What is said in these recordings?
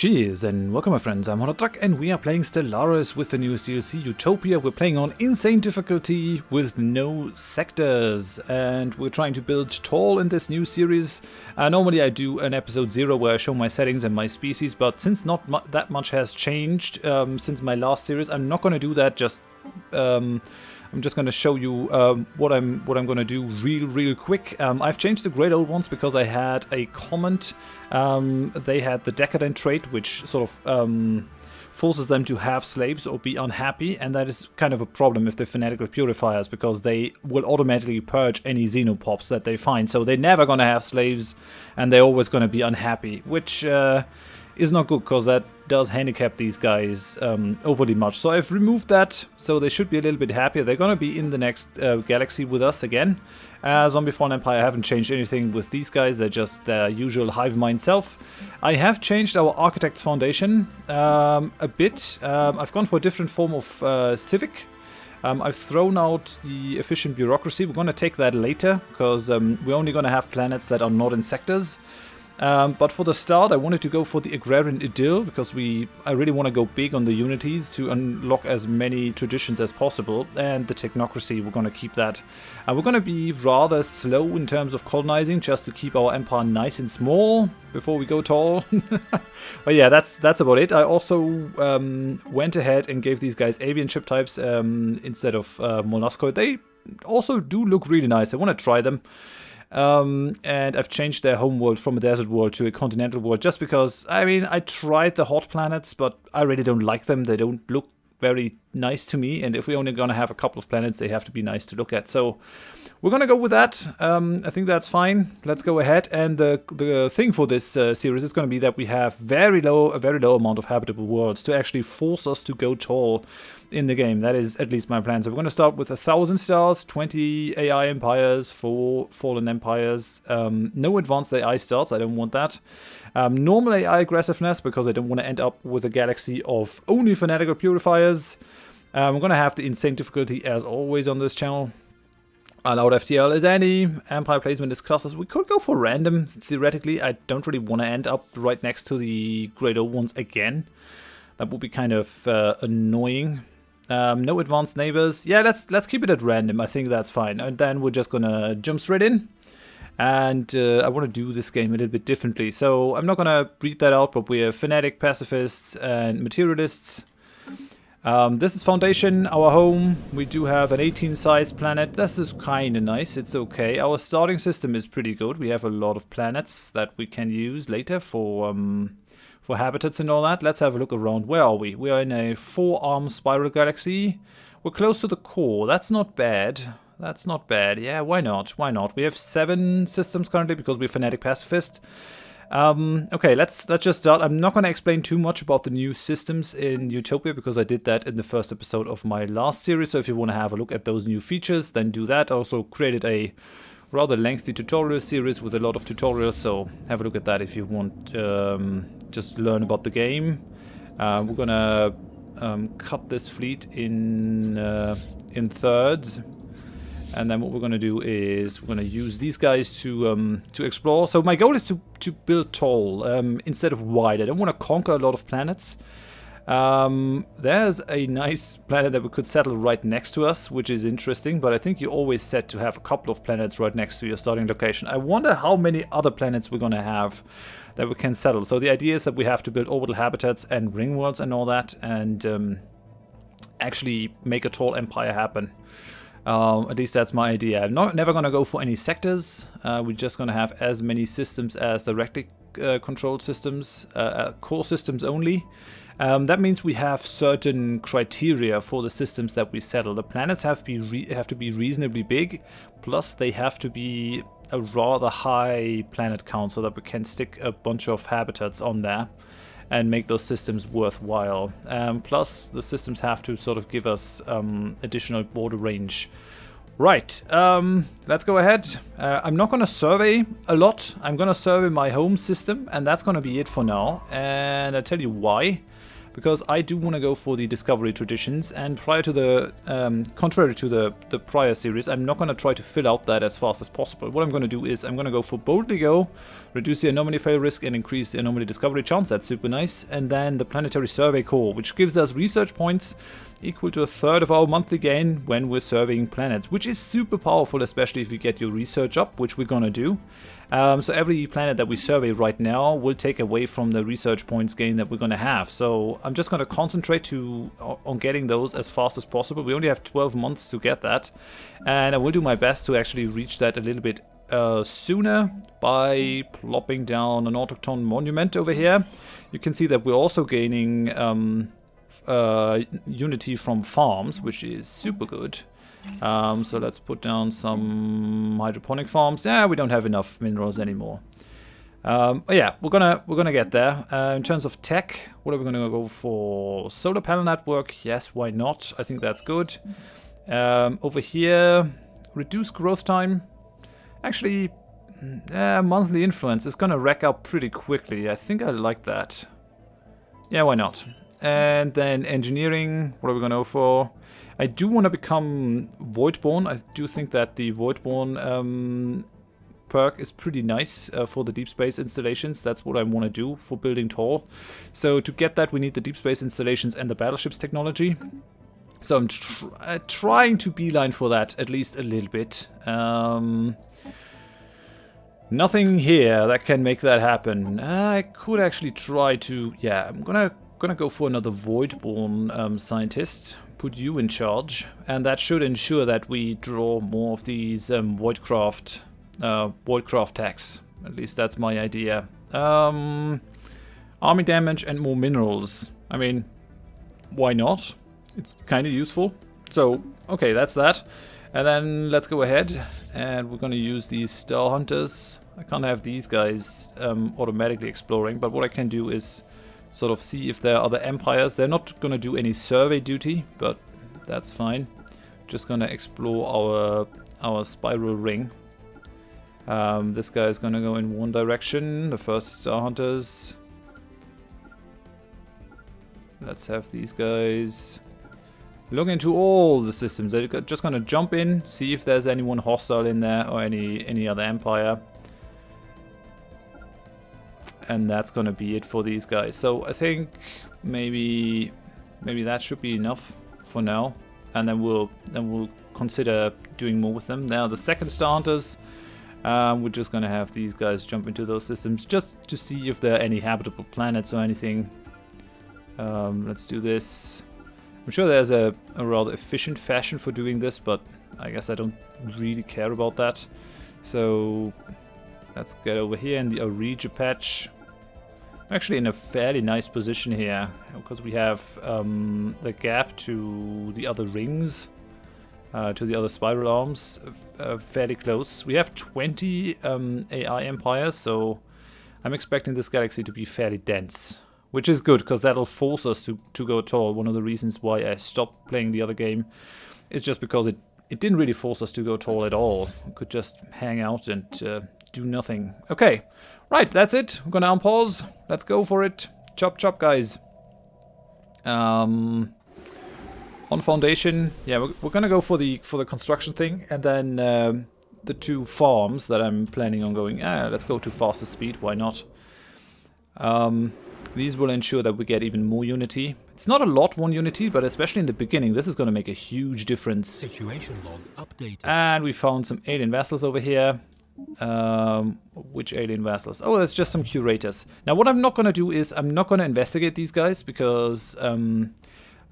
Cheers and welcome my friends, I'm Horath and we are playing Stellaris with the newest DLC Utopia. We're playing on insane difficulty with no sectors and we're trying to build tall in this new series. Normally I do an episode 0 where I show my settings and my species, but since not that much has changed since my last series, I'm not going to do that. I'm just going to show you what I'm going to do real quick. I've changed the great old ones because I had a comment. They had the decadent trait, which sort of forces them to have slaves or be unhappy, and that is kind of a problem if they're fanatical purifiers because they will automatically purge any xenopops that they find. So they're never going to have slaves and they're always going to be unhappy, which is not good because that does handicap these guys overly much. So I've removed that, so they should be a little bit happier. They're going to be in the next galaxy with us again. Zombie Fallen Empire, I haven't changed anything with these guys. They're just their usual hive mind self. I have changed our Architect's Foundation a bit. I've gone for a different form of civic. I've thrown out the efficient bureaucracy. We're going to take that later because we're only going to have planets that are not in sectors. But for the start, I wanted to go for the agrarian idyll because I really want to go big on the unities to unlock as many traditions as possible, and the technocracy, we're going to keep that. We're going to be rather slow in terms of colonizing just to keep our empire nice and small before we go tall. But yeah, that's about it. I also went ahead and gave these guys avian ship types instead of molluscoid. They also do look really nice. I want to try them. And I've changed their home world from a desert world to a continental world just because, I mean, I tried the hot planets, but I really don't like them. They don't look very nice to me, and if we're only gonna have a couple of planets, they have to be nice to look at. So we're gonna go with that. I think that's fine. Let's go ahead. And the thing for this series is gonna be that we have a very low amount of habitable worlds to actually force us to go tall in the game. That is at least my plan. So we're gonna start with 1,000 stars, 20 AI empires, 4 fallen empires. No advanced AI starts. I don't want that. Normal AI aggressiveness because I don't want to end up with a galaxy of only fanatical purifiers. I'm going to have the insane difficulty as always on this channel. Allowed FTL is any. Empire placement is clusters. We could go for random, theoretically. I don't really want to end up right next to the great old ones again. That would be kind of annoying. No advanced neighbors. Yeah, let's keep it at random. I think that's fine. And then we're just going to jump straight in. And I want to do this game a little bit differently. So I'm not going to read that out, but we're fanatic, pacifists, and materialists. This is Foundation, our home. We do have an 18-sized planet. This is kind of nice. It's okay. Our starting system is pretty good. We have a lot of planets that we can use later for habitats and all that. Let's have a look around. Where are we? We are in a 4-arm spiral galaxy. We're close to the core. That's not bad. That's not bad. Yeah, why not? Why not? We have 7 systems currently because we're fanatic pacifist. Okay, let's just start. I'm not going to explain too much about the new systems in Utopia because I did that in the first episode of my last series. So if you want to have a look at those new features, then do that. I also created a rather lengthy tutorial series with a lot of tutorials. So have a look at that if you want just learn about the game. We're going to cut this fleet in thirds. And then what we're going to do is we're going to use these guys to explore. So my goal is to build tall instead of wide. I don't want to conquer a lot of planets. There's a nice planet that we could settle right next to us, which is interesting. But I think you always set to have a couple of planets right next to your starting location. I wonder how many other planets we're going to have that we can settle. So the idea is that we have to build orbital habitats and ring worlds and all that. And actually make a tall empire happen. At least that's my idea. I'm never going to go for any sectors. We're just going to have as many systems as directly controlled systems, core systems only. That means we have certain criteria for the systems that we settle. The planets have to be reasonably big, plus they have to be a rather high planet count so that we can stick a bunch of habitats on there and make those systems worthwhile. Plus, the systems have to sort of give us additional border range. Right, let's go ahead. I'm not going to survey a lot. I'm going to survey my home system, and that's going to be it for now. And I'll tell you why. because I do want to go for the discovery traditions, and prior to the, contrary to the prior series, I'm not going to try to fill out that as fast as possible. What I'm going to do is I'm going to go for boldly go, reduce the anomaly fail risk and increase the anomaly discovery chance. That's super nice. And then the planetary survey core, which gives us research points equal to a third of our monthly gain when we're surveying planets, which is super powerful, especially if you get your research up, which we're gonna do. So every planet that we survey right now will take away from the research points gain that we're gonna have. So I'm just gonna concentrate on getting those as fast as possible. We only have 12 months to get that, and I will do my best to actually reach that a little bit sooner by plopping down an autochthon monument over here. You can see that we're also gaining unity from farms, which is super good. So let's put down some hydroponic farms. Yeah, we don't have enough minerals anymore. Yeah, we're gonna get there. In terms of tech, what are we gonna go for? Solar panel network? Yes, why not? I think that's good. Over here, reduce growth time. Actually, monthly influence is gonna rack up pretty quickly. I think I like that. Yeah, why not? And then engineering, what are we going to go for? I do want to become Voidborn. I do think that the Voidborn perk is pretty nice for the deep space installations. That's what I want to do for building tall. So to get that, we need the deep space installations and the battleships technology. So I'm trying to beeline for that at least a little bit. Nothing here that can make that happen. I could actually try to... Yeah, I'm gonna go for another Voidborn scientist. Put you in charge, and that should ensure that we draw more of these Voidcraft tax. At least that's my idea. Army damage and more minerals. I mean, why not? It's kind of useful. So, okay, that's that. And then let's go ahead, and we're gonna use these Star Hunters. I can't have these guys automatically exploring, but what I can do is sort of see if there are other empires. They're not gonna do any survey duty, but that's fine. Just gonna explore our spiral ring. This guy is gonna go in one direction. The first Star Hunters. Let's have these guys look into all the systems. They're just gonna jump in, see if there's anyone hostile in there or any other empire. And that's gonna be it for these guys. So I think maybe that should be enough for now, and then we'll consider doing more with them. Now the second Star Hunters, we're just gonna have these guys jump into those systems just to see if there are any habitable planets or anything. Let's do this. I'm sure there's a rather efficient fashion for doing this, but I guess I don't really care about that. So let's get over here in the Aregia patch. I'm actually in a fairly nice position here, because we have the gap to the other rings, to the other spiral arms, fairly close. We have 20 AI empires, so I'm expecting this galaxy to be fairly dense. Which is good, because that'll force us to go tall. One of the reasons why I stopped playing the other game is just because it didn't really force us to go tall at all. We could just hang out and do nothing. Okay, right, that's it. I'm gonna unpause. Let's go for it. Chop chop, guys. On foundation, yeah, we're gonna go for the construction thing, and then the two farms that I'm planning on going. Let's go to faster speed. Why not? These will ensure that we get even more unity. It's not a lot, one unity, but especially in the beginning, this is going to make a huge difference. Situation log updated. And we found some alien vessels over here. Which alien vessels? Oh, there's just some curators. Now, what I'm not going to do is I'm not going to investigate these guys, because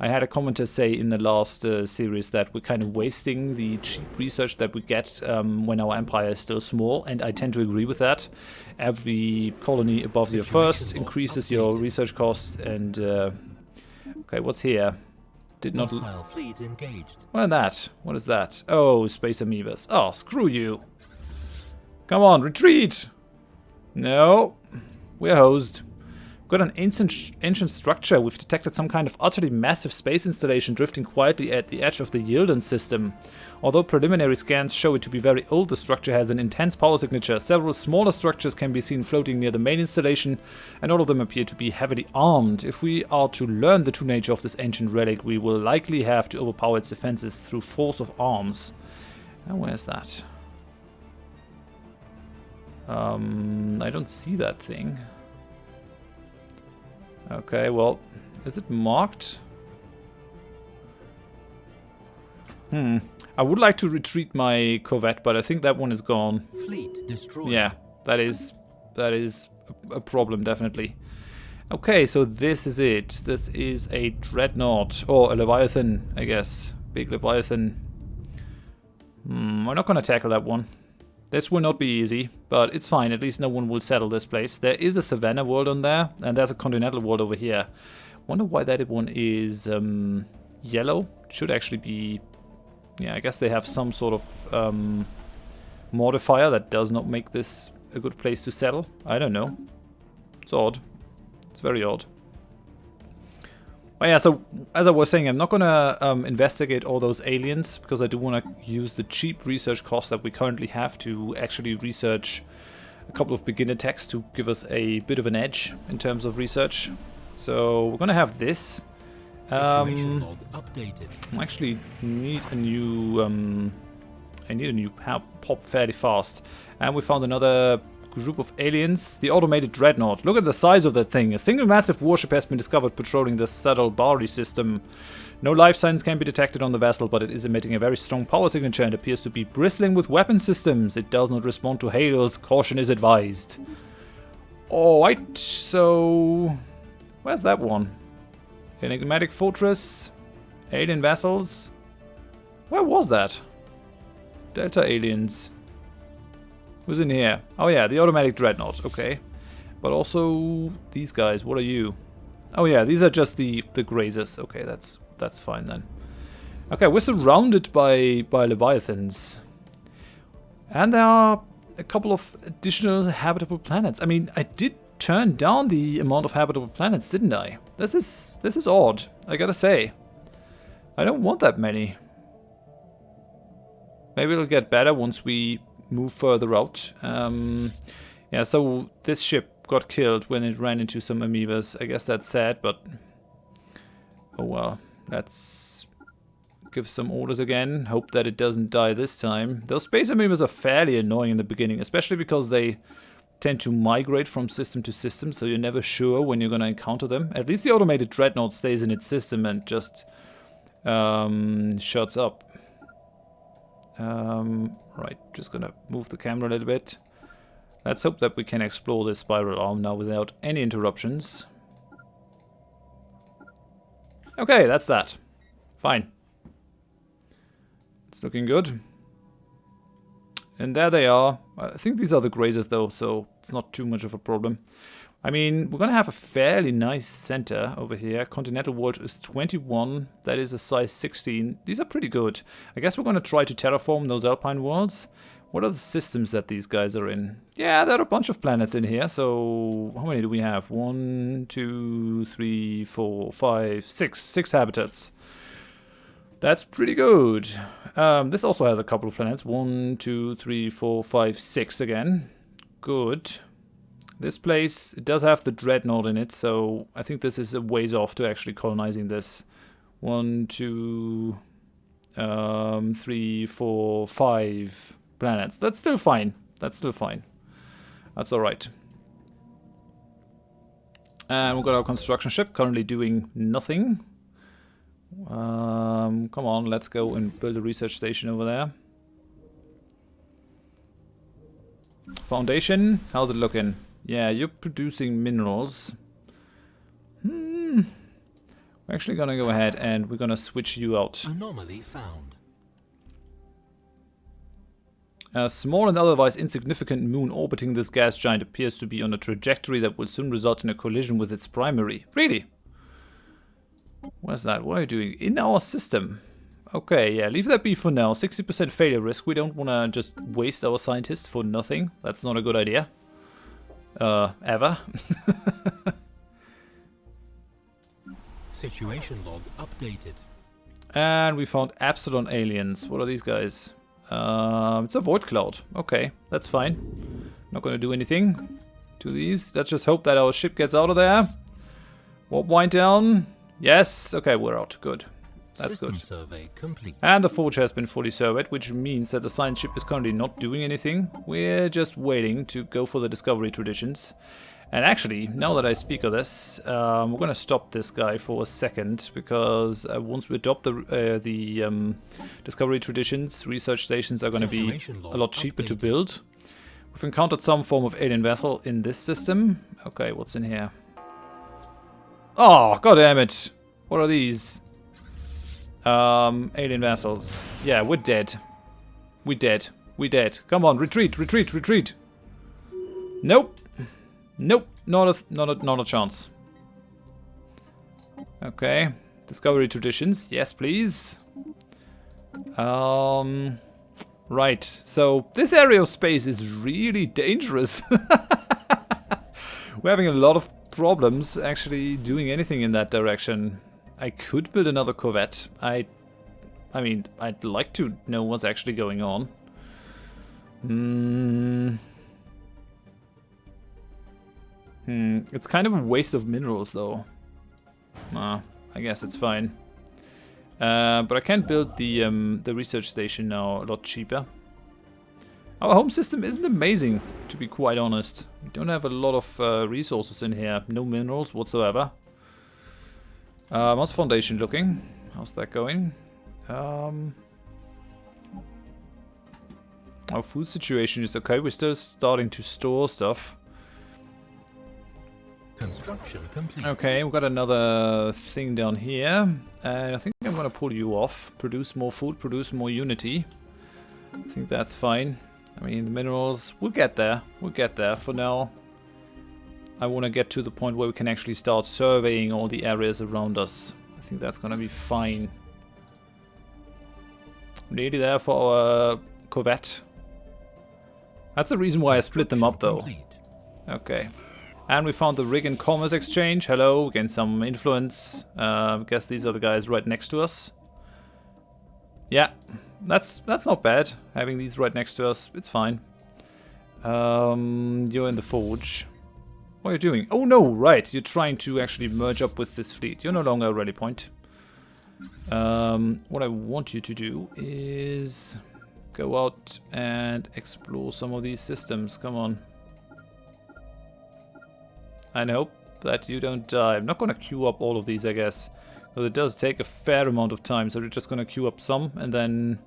I had a commenter say in the last series that we're kind of wasting the cheap research that we get when our empire is still small, and I tend to agree with that. Every colony above your first increases your research costs, and okay, what's here? Did not. Fleet engaged. What is that? What is that? Oh, space amoebas. Oh, screw you! Come on, retreat! No, we're hosed. Got an ancient structure. We've detected some kind of utterly massive space installation drifting quietly at the edge of the Yildiz system. Although preliminary scans show it to be very old, the structure has an intense power signature. Several smaller structures can be seen floating near the main installation, and all of them appear to be heavily armed. If we are to learn the true nature of this ancient relic, we will likely have to overpower its defenses through force of arms. And where's that? I don't see that thing. Okay, well, is it marked? I would like to retreat my corvette, but I think that one is gone. Fleet destroyed. Yeah, that is a problem, definitely. Okay, so this is it. This is a dreadnought, or a leviathan, I guess. Big leviathan. We're not gonna tackle that one. This will not be easy, but it's fine. At least no one will settle this place. There is a Savannah world on there, and there's a continental world over here. Wonder why that one is yellow. It should actually be... Yeah, I guess they have some sort of modifier that does not make this a good place to settle. I don't know. It's odd. It's very odd. But yeah, so as I was saying, I'm not gonna investigate all those aliens because I do want to use the cheap research costs that we currently have to actually research a couple of beginner techs to give us a bit of an edge in terms of research. So we're gonna have this. Situation log updated. I actually need a new pop fairly fast, and we found another group of aliens, the automated dreadnought. Look at the size of that thing. A single massive warship has been discovered patrolling the Bari system. No life signs can be detected on the vessel, but it is emitting a very strong power signature and appears to be bristling with weapon systems. It does not respond to halos. Caution is advised. Alright, so... where's that one? Enigmatic fortress. Alien vessels. Where was that? Delta aliens. Who's in here? Oh yeah, the automatic dreadnought. Okay. But also these guys. What are you? Oh yeah, these are just the grazers. Okay, that's fine then. Okay, we're surrounded by Leviathans. And there are a couple of additional habitable planets. I mean, I did turn down the amount of habitable planets, didn't I? This is odd, I gotta say. I don't want that many. Maybe it'll get better once we move further out. Yeah, so this ship got killed when it ran into some amoebas. I guess that's sad, but oh well. Let's give some orders again. Hope that it doesn't die this time. Those space amoebas are fairly annoying in the beginning, especially because they tend to migrate from system to system, so you're never sure when you're going to encounter them. At least the automated dreadnought stays in its system and just shuts up. Right, just gonna move the camera a little bit. Let's hope that we can explore this spiral arm now without any interruptions. Okay, that's that. Fine. It's looking good. And there they are. I think these are the grazers though, so it's not too much of a problem. I mean, we're gonna have a fairly nice center over here. Continental world is 21. That is a size 16. These are pretty good. I guess we're gonna try to terraform those alpine worlds. What are the systems that these guys are in? Yeah, there are a bunch of planets in here. So how many do we have? 1, 2, 3, 4, 5, 6. 6 habitats. That's pretty good. This also has a couple of planets. 1, 2, 3, 4, 5, 6 again. Good. This place, it does have the dreadnought in it, so I think this is a ways off to actually colonizing this. 1, 2, 3, 4, 5 planets. That's still fine. That's still fine. That's alright. And we've got our construction ship currently doing nothing. Come on, let's go and build a research station over there. Foundation, how's it looking? Yeah, you're producing minerals. We're actually gonna go ahead and we're gonna switch you out. Anomaly found. A small and otherwise insignificant moon orbiting this gas giant appears to be on a trajectory that will soon result in a collision with its primary. Really? What's that? What are you doing? In our system. Okay, yeah, leave that be for now. 60% failure risk. We don't want to just waste our scientists for nothing. That's not a good idea. Ever. Situation log updated. And we found Epsilon aliens. What are these guys? It's a void cloud. Okay, that's fine. Not gonna do anything to these. Let's just hope that our ship gets out of there. Warp wind down. Yes. Okay, we're out. Good. That's System good. survey complete. And the forge has been fully surveyed, which means that the science ship is currently not doing anything. We're just waiting to go for the discovery traditions. And actually, now that I speak of this, we're going to stop this guy for a second, because once we adopt the discovery traditions, research stations are going to be a lot cheaper to build. We've encountered some form of alien vessel in this system. Okay, what's in here? Oh, god damn it! What are these? Alien vessels. Yeah, we're dead. We're dead. We're dead. Come on, retreat, retreat, retreat. Nope. Nope. Not a chance. Okay. Discovery traditions. Yes, please. Right. So this area of space is really dangerous. We're having a lot of problems actually doing anything in that direction. I could build another corvette. I mean, I'd like to know what's actually going on. It's kind of a waste of minerals, though. I guess it's fine. But I can build the research station now a lot cheaper. Our home system isn't amazing, to be quite honest. We don't have a lot of resources in here. No minerals whatsoever. How's Foundation looking? How's that going? Our food situation is okay. We're still starting to store stuff. Construction complete. Okay, we've got another thing down here. And I think I'm going to pull you off. Produce more food, produce more unity. I think that's fine. I mean, the minerals, we'll get there. We'll get there. For now, I want to get to the point where we can actually start surveying all the areas around us. I think that's going to be fine. Nearly there for our corvette. That's the reason why I split them up, though. Okay. And we found the rig and commerce exchange. Hello, gain some influence. Guess these are the guys right next to us. Yeah, that's not bad. Having these right next to us, it's fine. You're in the forge. What are you doing? Oh no, right. You're trying to actually merge up with this fleet. You're no longer a rally point. What I want you to do is go out and explore some of these systems. Come on. And hope that you don't die. I'm not going to queue up all of these, I guess. Because it does take a fair amount of time. So we're just going to queue up some and then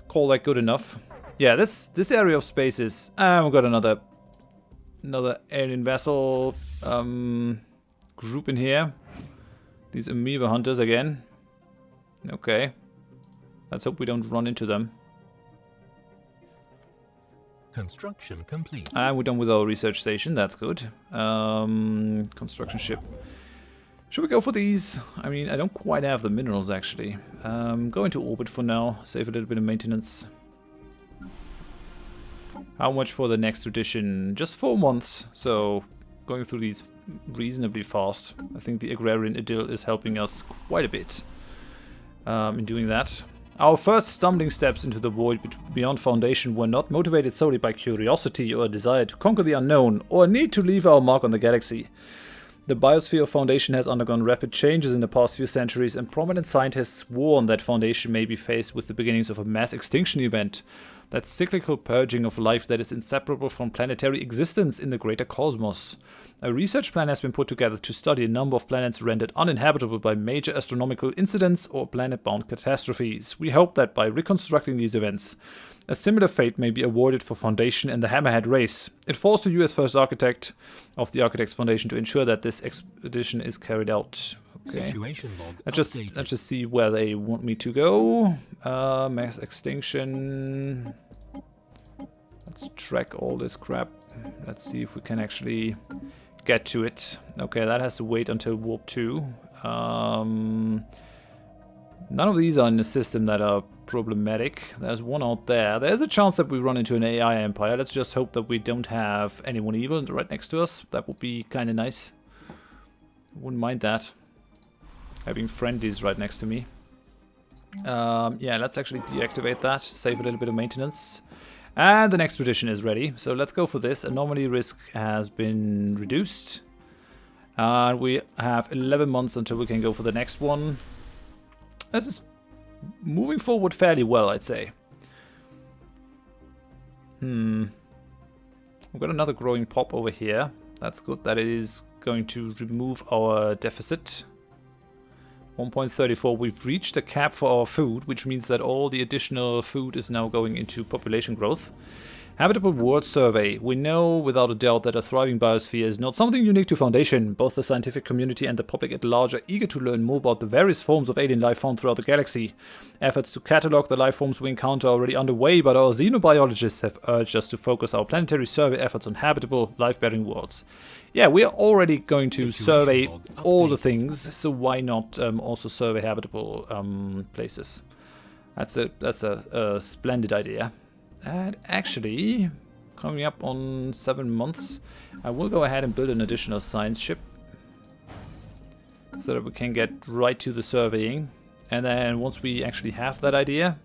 call that good enough. Yeah, this area of space is... we've got another alien vessel group in here. These amoeba hunters again. Okay. Let's hope we don't run into them. Construction complete. And we're done with our research station. That's good. Construction ship. Should we go for these? I mean, I don't quite have the minerals, actually. Go into orbit for now. Save a little bit of maintenance. How much for the next edition? Just 4 months. So, going through these reasonably fast. I think the agrarian idyll is helping us quite a bit in doing that. Our first stumbling steps into the void beyond Foundation were not motivated solely by curiosity or a desire to conquer the unknown, or a need to leave our mark on the galaxy. The biosphere of Foundation has undergone rapid changes in the past few centuries, and prominent scientists warn that Foundation may be faced with the beginnings of a mass extinction event, that cyclical purging of life that is inseparable from planetary existence in the greater cosmos. A research plan has been put together to study a number of planets rendered uninhabitable by major astronomical incidents or planet-bound catastrophes. We hope that by reconstructing these events, a similar fate may be awarded for Foundation and the Hammerhead race. It falls to you as first architect of the Architects Foundation to ensure that this expedition is carried out. Okay. Situation log Let's just see where they want me to go. Mass extinction. Let's track all this crap. Let's see if we can actually get to it. Okay, that has to wait until Warp 2. None of these are in the system that are problematic. There's one out there. There's a chance that we run into an AI empire. Let's just hope that we don't have anyone evil right next to us. That would be kind of nice. Wouldn't mind that. Having friendlies right next to me. Yeah, let's actually deactivate that, save a little bit of maintenance. And the next tradition is ready, so let's go for this. Anomaly risk has been reduced. And we have 11 months until we can go for the next one. This is moving forward fairly well, I'd say. We've got another growing pop over here. That's good. That is going to remove our deficit. 1.34. We've reached the cap for our food, which means that all the additional food is now going into population growth. Habitable World Survey. We know without a doubt that a thriving biosphere is not something unique to Foundation. Both the scientific community and the public at large are eager to learn more about the various forms of alien life found throughout the galaxy. Efforts to catalog the life forms we encounter are already underway, but our xenobiologists have urged us to focus our planetary survey efforts on habitable, life-bearing worlds. Yeah, we are already going to survey all the things, so why not also survey habitable places? That's a splendid idea. And actually, coming up on 7 months, I will go ahead and build an additional science ship so that we can get right to the surveying. And then once we actually have that idea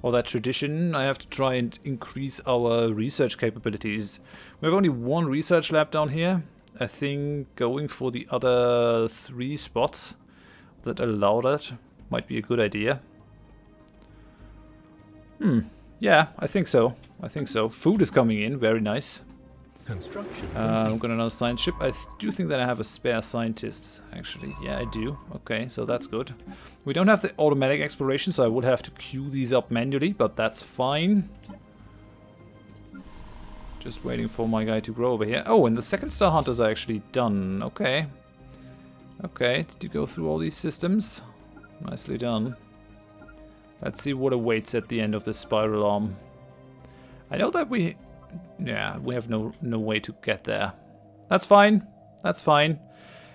or that tradition, I have to try and increase our research capabilities. We have only one research lab down here. I think going for the other 3 spots that allow that might be a good idea. Yeah, I think so. I think so. Food is coming in, very nice. Construction. I've got another science ship. I do think that I have a spare scientist, actually. Yeah, I do. Okay, so that's good. We don't have the automatic exploration, so I would have to queue these up manually, but that's fine. Just waiting for my guy to grow over here. Oh, and the second Star Hunters are actually done. Okay. Okay, did you go through all these systems? Nicely done. Let's see what awaits at the end of this spiral arm. I know that we have no way to get there. That's fine. That's fine.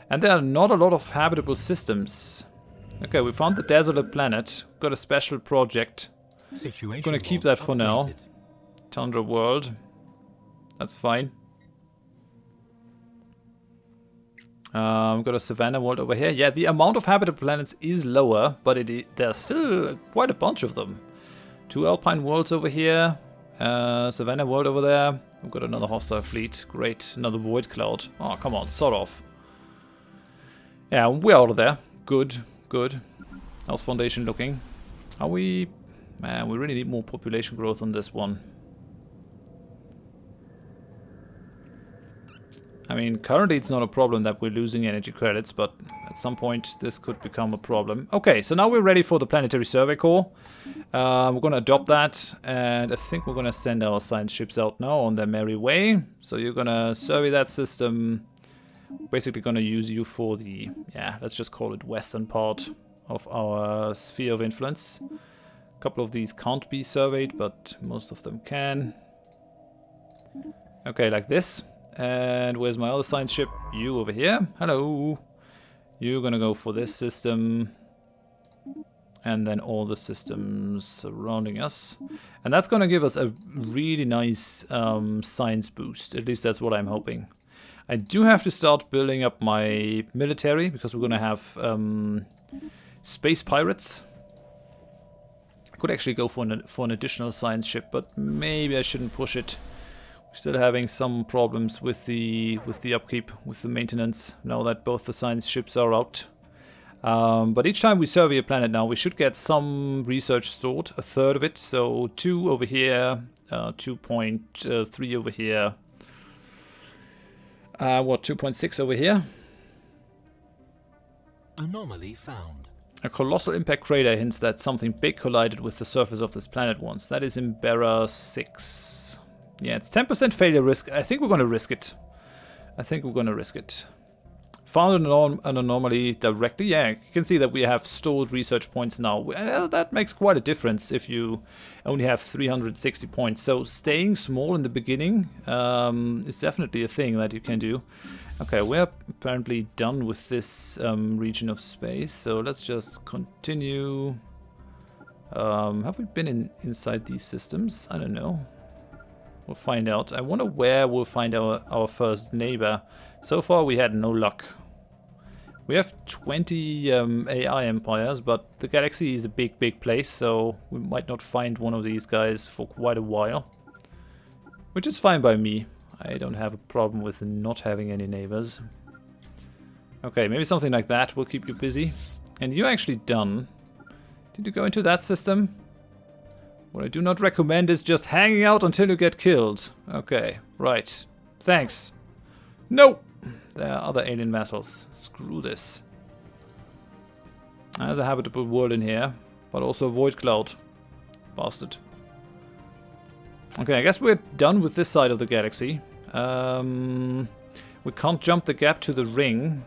And there are not a lot of habitable systems. Okay, we found the desolate planet. Got a special project. I'm gonna keep that for now. Tundra world. That's fine. We've got a Savannah world over here. Yeah, the amount of habitable planets is lower, but there's still quite a bunch of them. 2 Alpine worlds over here. Savannah world over there. We've got another hostile fleet. Great. Another void cloud. Oh, come on. Sort of. Yeah, we're out of there. Good. Good. How's Foundation looking? Are we... Man, we really need more population growth on this one. I mean, currently it's not a problem that we're losing energy credits, but at some point this could become a problem. Okay, so now we're ready for the Planetary Survey Corps. We're going to adopt that, and I think we're going to send our science ships out now on their merry way. So you're going to survey that system. Basically going to use you for the, yeah, let's just call it western part of our sphere of influence. A couple of these can't be surveyed, but most of them can. Okay, like this. And where's my other science ship? You over here. Hello. You're gonna go for this system. And then all the systems surrounding us. And that's gonna give us a really nice science boost. At least that's what I'm hoping. I do have to start building up my military, because we're gonna have space pirates. I could actually go for an additional science ship, but maybe I shouldn't push it. Still having some problems with the upkeep, with the maintenance, now that both the science ships are out. But each time we survey a planet now, we should get some research stored, a third of it. So 2 over here, 2.3 over here. 2.6 over here? Anomaly found. A colossal impact crater hints that something big collided with the surface of this planet once. That is in Bera 6. Yeah, it's 10% failure risk. I think we're going to risk it. Found an anomaly directly. Yeah, you can see that we have stored research points now. That makes quite a difference if you only have 360 points. So staying small in the beginning is definitely a thing that you can do. Okay, we're apparently done with this region of space. So let's just continue. Have we been inside these systems? I don't know. We'll find out. I wonder where we'll find our first neighbor. So far we had no luck. We have 20 AI empires, but the galaxy is a big, big place, so we might not find one of these guys for quite a while. Which is fine by me. I don't have a problem with not having any neighbors. Okay, maybe something like that will keep you busy. And you're actually done. Did you go into that system? What I do not recommend is just hanging out until you get killed. Okay, right. Thanks. No! There are other alien vessels. Screw this. There's a habitable world in here, but also a void cloud. Bastard. Okay, I guess we're done with this side of the galaxy. We can't jump the gap to the ring.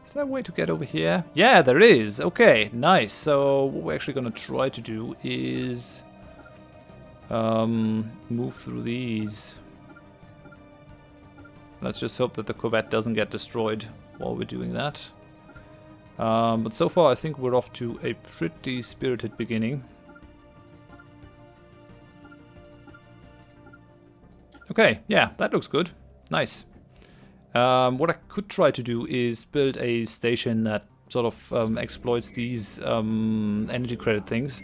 Is there a way to get over here? Yeah, there is. Okay, nice. So what we're actually going to try to do is move through these. Let's just hope that the Corvette doesn't get destroyed while we're doing that. But so far I think we're off to a pretty spirited beginning. Okay, yeah, that looks good. Nice. What I could try to do is build a station that sort of exploits these energy credit things.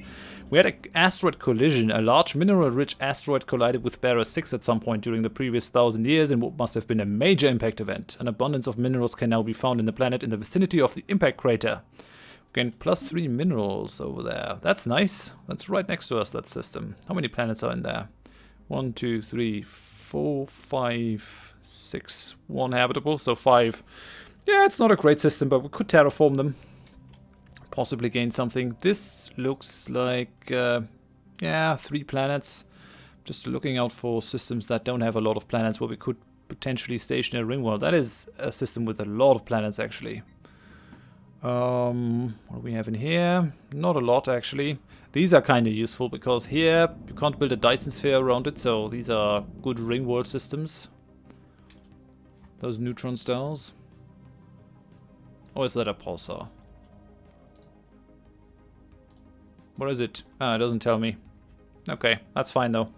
We had an asteroid collision. A large mineral-rich asteroid collided with Bearer 6 at some point during the previous 1,000 years in what must have been a major impact event. An abundance of minerals can now be found in the planet in the vicinity of the impact crater. We gained +3 minerals over there. That's nice. That's right next to us, that system. How many planets are in there? 1, 2, 3, 4, 5, 6. 1 habitable, so 5. Yeah, it's not a great system, but we could terraform them. Possibly gain something. This looks like, yeah, 3 planets. Just looking out for systems that don't have a lot of planets where we could potentially station a Ringworld. That is a system with a lot of planets, actually. What do we have in here? Not a lot, actually. These are kind of useful because here you can't build a Dyson Sphere around it, so these are good Ringworld systems. Those neutron stars. Or is that a pulsar? What is it? Ah, it doesn't tell me. Okay, that's fine though.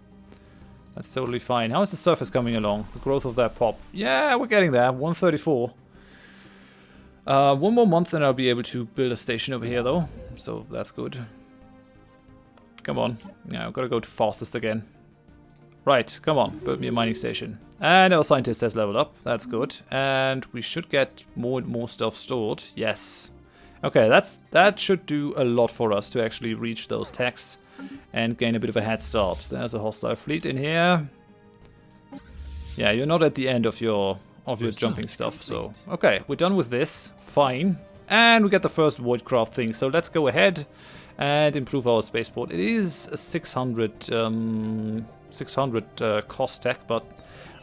That's totally fine. How is the surface coming along? The growth of that pop. Yeah, we're getting there. 134. One more month and I'll be able to build a station over here though. So that's good. Come on. Yeah, I've got to go to fastest again. Right, come on. Build me a mining station. And our scientist has leveled up. That's good. And we should get more and more stuff stored. Yes. Okay, that should do a lot for us to actually reach those techs and gain a bit of a head start. There's a hostile fleet in here. Yeah, you're not at the end of your jumping stuff, so okay, we're done with this. Fine. And we get the first voidcraft thing. So let's go ahead and improve our spaceport. It is a 600 cost tech, but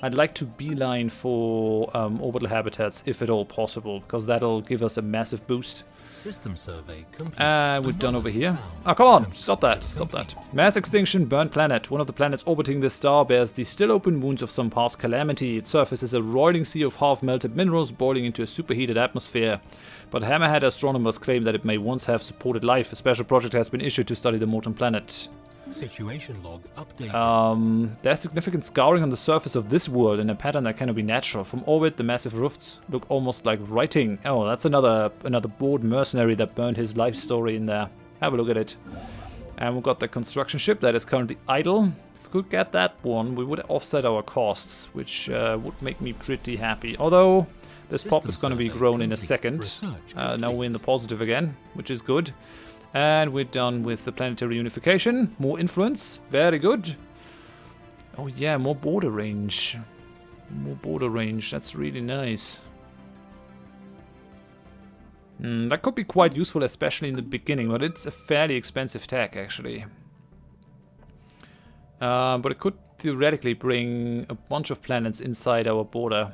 I'd like to beeline for orbital habitats if at all possible, because that'll give us a massive boost. System survey complete. We're done over here. Oh, come on! Stop that! Stop that! Mass extinction, burnt planet. One of the planets orbiting this star bears the still open wounds of some past calamity. Its surface is a roiling sea of half-melted minerals boiling into a superheated atmosphere. But hammerhead astronomers claim that it may once have supported life. A special project has been issued to study the molten planet. Situation log updated. There's significant scarring on the surface of this world in a pattern that cannot be natural. From orbit, the massive rifts look almost like writing. Oh, that's another bored mercenary that burned his life story in there. Have a look at it. And we've got the construction ship that is currently idle. If we could get that one, we would offset our costs, which would make me pretty happy. Although this pop is going to be grown in a second. Now we're in the positive again, which is good. And we're done with the planetary unification. More influence. Very good. Oh yeah, more border range. More border range. That's really nice. That could be quite useful, especially in the beginning, but it's a fairly expensive tech, actually. But it could theoretically bring a bunch of planets inside our border.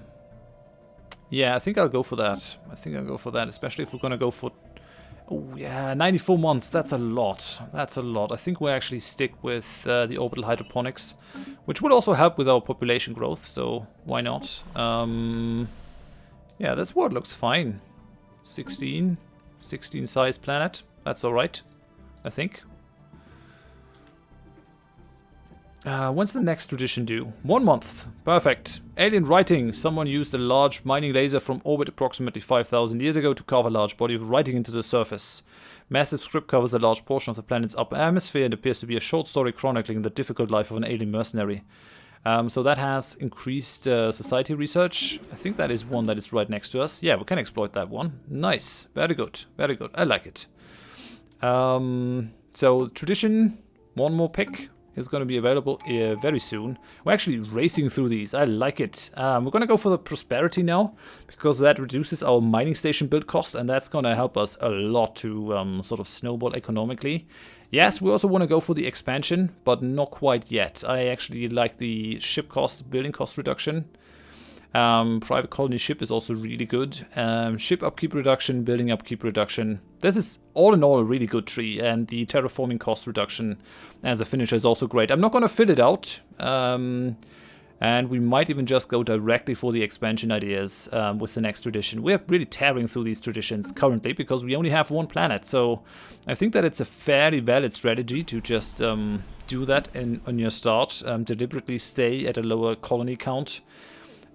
Yeah, I think I'll go for that. I think I'll go for that, especially if we're going to go for... Oh yeah, 94 months, that's a lot. That's a lot. I think we'll actually stick with the orbital hydroponics, which would also help with our population growth, so why not? Yeah, this world looks fine. 16 size planet, that's alright, I think. When's the next tradition due? 1 month. Perfect. Alien writing. Someone used a large mining laser from orbit approximately 5,000 years ago to carve a large body of writing into the surface. Massive script covers a large portion of the planet's upper hemisphere and appears to be a short story chronicling the difficult life of an alien mercenary. So that has increased society research. I think that is one that is right next to us. Yeah, we can exploit that one. Nice. Very good. Very good. I like it. So tradition, one more pick is going to be available very soon. We're actually racing through these. I like it. We're going to go for the prosperity now, because that reduces our mining station build cost, and that's going to help us a lot to sort of snowball economically. Yes, we also want to go for the expansion, but not quite yet. I actually like the ship cost, building cost reduction. Private colony ship is also really good. Ship upkeep reduction, building upkeep reduction. This is all in all a really good tree, and the terraforming cost reduction as a finisher is also great. I'm not going to fill it out, and we might even just go directly for the expansion ideas with the next tradition. We're really tearing through these traditions currently because we only have one planet, so I think that it's a fairly valid strategy to just do that on your start, deliberately stay at a lower colony count,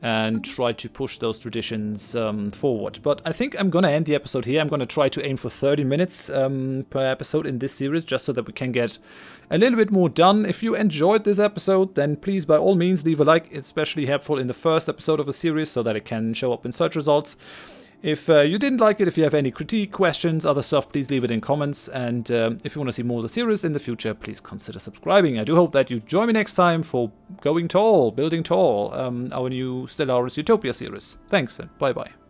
and try to push those traditions forward. But I think I'm going to end the episode here. I'm going to try to aim for 30 minutes per episode in this series, just so that we can get a little bit more done. If you enjoyed this episode, then please, by all means, leave a like. It's especially helpful in the first episode of a series, so that it can show up in search results. If you didn't like it, if you have any critique, questions, other stuff, please leave it in comments. And if you want to see more of the series in the future, please consider subscribing. I do hope that you join me next time for Going Tall, Building Tall, our new Stellaris Utopia series. Thanks, and bye-bye.